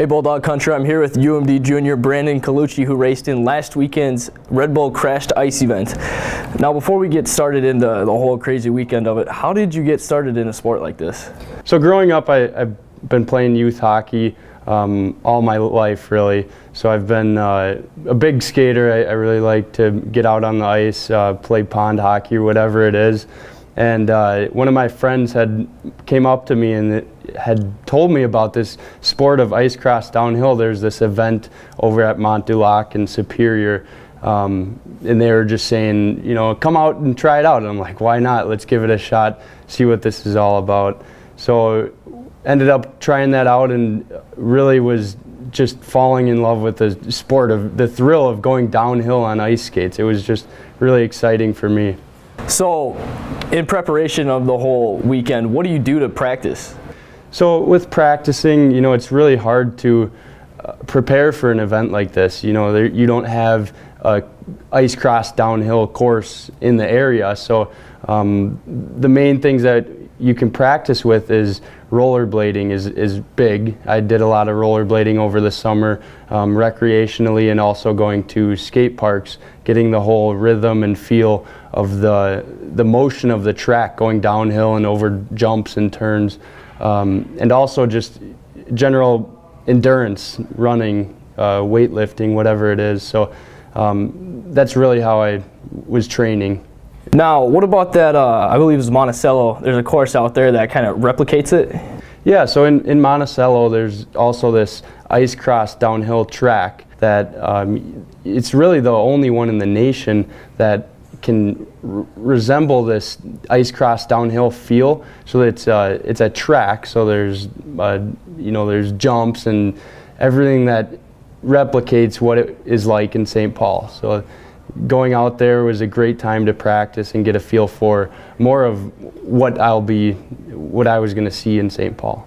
Hey Bulldog Country, I'm here with UMD junior Brandon Colucci, who raced in last weekend's Red Bull Crashed Ice event. Now before we get started in the whole crazy weekend of it, how did you get started in a sport like this? So growing up, I've been playing youth hockey all my life, really. So I've been a big skater. I really like to get out on the ice, play pond hockey or whatever it is. And one of my friends came up to me and had told me about this sport of ice cross downhill. There's this event over at Mont du Lac in Superior, and they were just saying, you know, come out and try it out. And I'm like, why not? Let's give it a shot, see what this is all about. So ended up trying that out and really was just falling in love with the sport of the thrill of going downhill on ice skates. It was just really exciting for me. So in preparation of the whole weekend, what do you do to practice? So with practicing, you know, it's really hard to prepare for an event like this. You know, you don't have a ice cross downhill course in the area. So the main things that you can practice with is rollerblading is big. I did a lot of rollerblading over the summer recreationally, and also going to skate parks, getting the whole rhythm and feel of the motion of the track going downhill and over jumps and turns, and also just general endurance, running, weightlifting, whatever it is. So that's really how I was training. Now, what about that, I believe it's Monticello, there's a course out there that kind of replicates it? Yeah, so in Monticello, there's also this ice cross downhill track that it's really the only one in the nation that can resemble this ice cross downhill feel. So it's a track, so there's there's jumps and everything that replicates what it is like in St. Paul. So going out there was a great time to practice and get a feel for more of what I was going to see in St. Paul.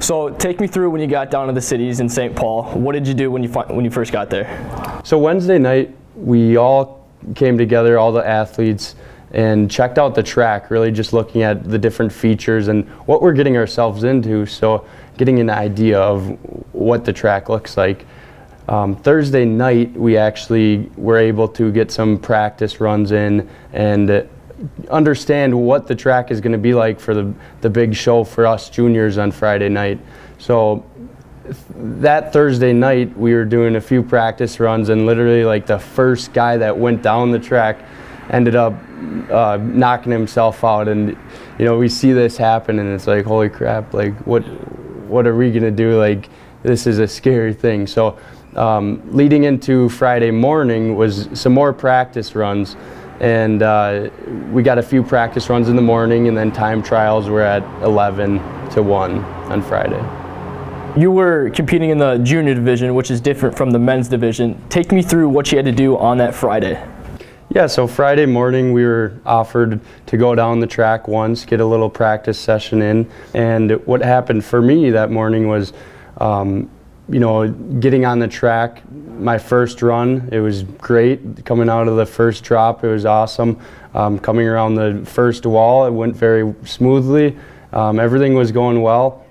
So take me through when you got down to the cities in St. Paul. What did you do when you first got there? So Wednesday night, we all came together, all the athletes, and checked out the track, really just looking at the different features and what we're getting ourselves into, so getting an idea of what the track looks like. Thursday night, we actually were able to get some practice runs in and understand what the track is going to be like for the big show for us juniors on Friday night. So that Thursday night, we were doing a few practice runs, and literally like the first guy that went down the track ended up knocking himself out. And you know, we see this happen and it's like, holy crap, like what are we going to do? Like, this is a scary thing. So leading into Friday morning was some more practice runs, and we got a few practice runs in the morning, and then time trials were at 11 to 1 on Friday. You were competing in the junior division, which is different from the men's division. Take me through what you had to do on that Friday. Yeah, so Friday morning we were offered to go down the track once, get a little practice session in, and what happened for me that morning was getting on the track, my first run, it was great. Coming out of the first drop, it was awesome. Coming around the first wall, it went very smoothly. Everything was going well.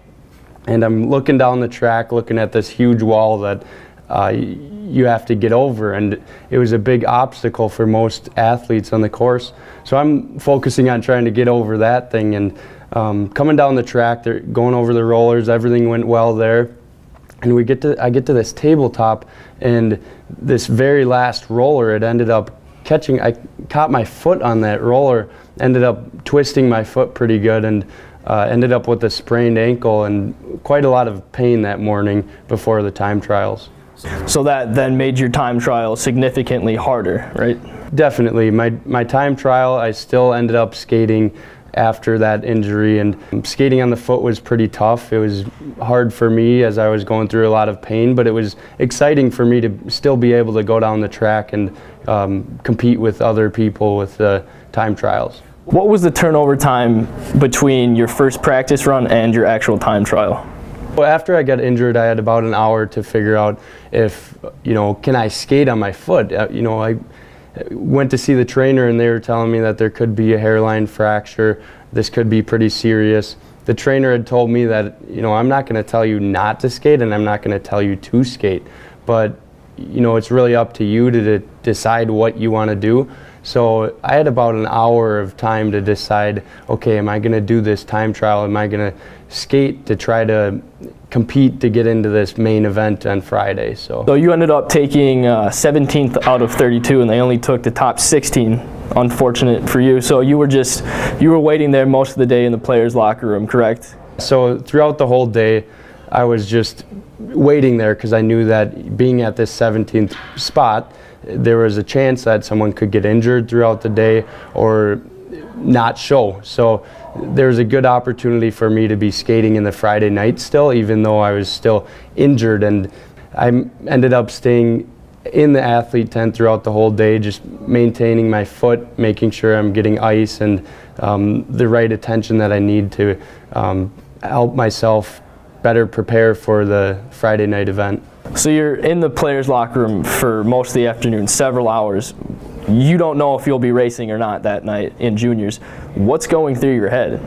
And I'm looking down the track, looking at this huge wall that you have to get over. And it was a big obstacle for most athletes on the course. So I'm focusing on trying to get over that thing. And coming down the track, they're going over the rollers, everything went well there. And I get to this tabletop, and this very last roller, it ended up I caught my foot on that roller, ended up twisting my foot pretty good, and ended up with a sprained ankle and quite a lot of pain that morning before the time trials. So that then made your time trial significantly harder, right? Definitely. My time trial, I still ended up skating after that injury, and skating on the foot was pretty tough. It was hard for me as I was going through a lot of pain, but it was exciting for me to still be able to go down the track and compete with other people with the time trials. What was the turnover time between your first practice run and your actual time trial? Well, after I got injured, I had about an hour to figure out if, can I skate on my foot? I went to see the trainer, and they were telling me that there could be a hairline fracture. This could be pretty serious. the trainer had told me that, I'm not going to tell you not to skate and I'm not going to tell you to skate, but it's really up to you to decide what you want to do. So I had about an hour of time to decide, okay, am I going to do this time trial? Am I going to skate to try to compete to get into this main event on Friday? So you ended up taking 17th out of 32, and they only took the top 16. Unfortunate for you. So you were waiting there most of the day in the players' locker room, correct? So throughout the whole day, I was just waiting there because I knew that being at this 17th spot, there was a chance that someone could get injured throughout the day or not show. So there was a good opportunity for me to be skating in the Friday night still, even though I was still injured. And I ended up staying in the athlete tent throughout the whole day, just maintaining my foot, making sure I'm getting ice and the right attention that I need to help myself better prepare for the Friday night event. So you're in the players' locker room for most of the afternoon, several hours. You don't know if you'll be racing or not that night in juniors. What's going through your head?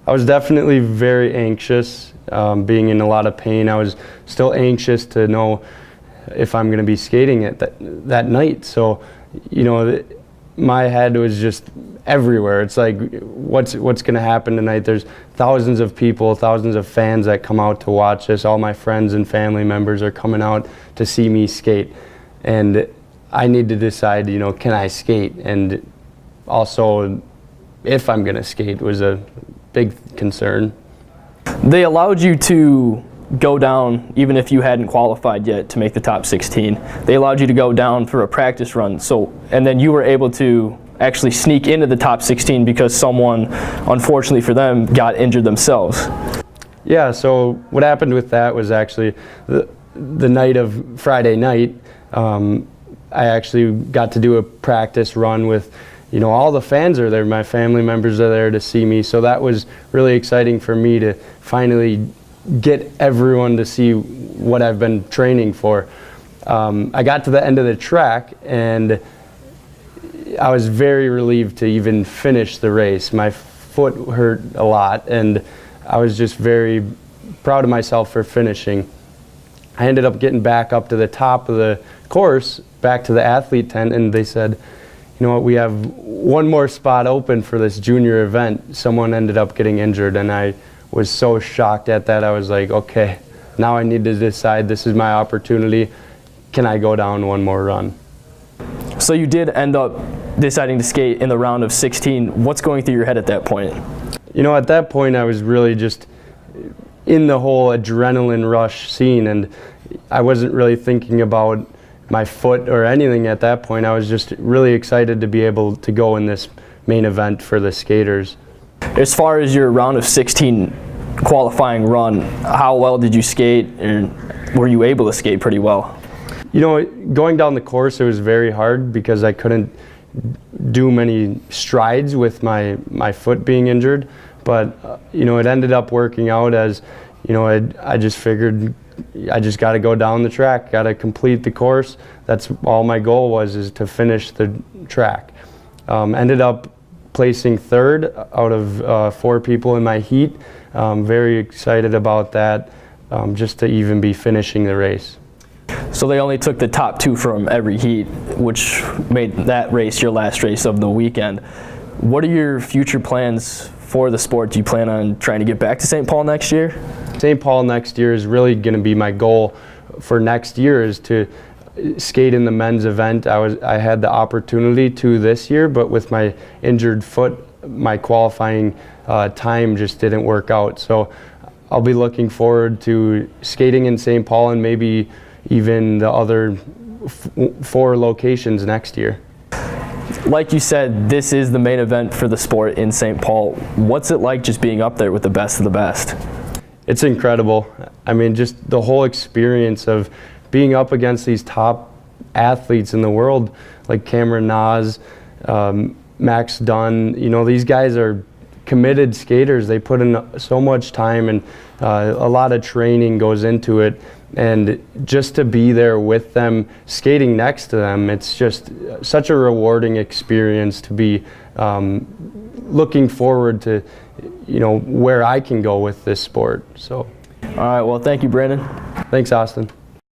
I was definitely very anxious, being in a lot of pain. I was still anxious to know if I'm going to be skating it that night. So, my head was just everywhere. It's like, what's going to happen tonight? There's thousands of people, thousands of fans that come out to watch this. All my friends and family members are coming out to see me skate. And I need to decide, can I skate? And also, if I'm going to skate was a big concern. They allowed you to go down even if you hadn't qualified yet to make the top 16. They allowed you to go down for a practice run. And then you were able to actually sneak into the top 16 because someone, unfortunately for them, got injured themselves. Yeah, so what happened with that was actually the night of Friday night, I actually got to do a practice run with, all the fans are there, my family members are there to see me, so that was really exciting for me to finally get everyone to see what I've been training for. I got to the end of the track and I was very relieved to even finish the race. My foot hurt a lot and I was just very proud of myself for finishing. I ended up getting back up to the top of the course, back to the athlete tent, and they said, you know what, we have one more spot open for this junior event. Someone ended up getting injured and I was so shocked at that. I was like, okay, now I need to decide, this is my opportunity. Can I go down one more run? So you did end up deciding to skate in the round of 16. What's going through your head at that point? At that point I was really just in the whole adrenaline rush scene, and I wasn't really thinking about my foot or anything at that point. I was just really excited to be able to go in this main event for the skaters. As far as your round of 16 qualifying run, how well did you skate, and were you able to skate pretty well? Going down the course, it was very hard because I couldn't do many strides with my foot being injured, but it ended up working out as, I just figured I just got to go down the track, got to complete the course. That's all my goal was, is to finish the track. Ended up placing third out of 4 people in my heat. Very excited about that, just to even be finishing the race. So they only took the top 2 from every heat, which made that race your last race of the weekend. What are your future plans for the sport? Do you plan on trying to get back to St. Paul next year? St. Paul next year is really going to be my goal for next year, is to skate in the men's event. I had the opportunity to this year, but with my injured foot, my qualifying time just didn't work out. So I'll be looking forward to skating in St. Paul and maybe even the other 4 locations next year. Like you said, this is the main event for the sport in St. Paul. What's it like just being up there with the best of the best? It's incredible. I mean, just the whole experience of being up against these top athletes in the world, like Cameron Nas, Max Dunn. These guys are committed skaters. They put in so much time, and a lot of training goes into it. And just to be there with them, skating next to them, it's just such a rewarding experience to be looking forward to, where I can go with this sport. So, All right, well, thank you, Brandon. thanks, Austin.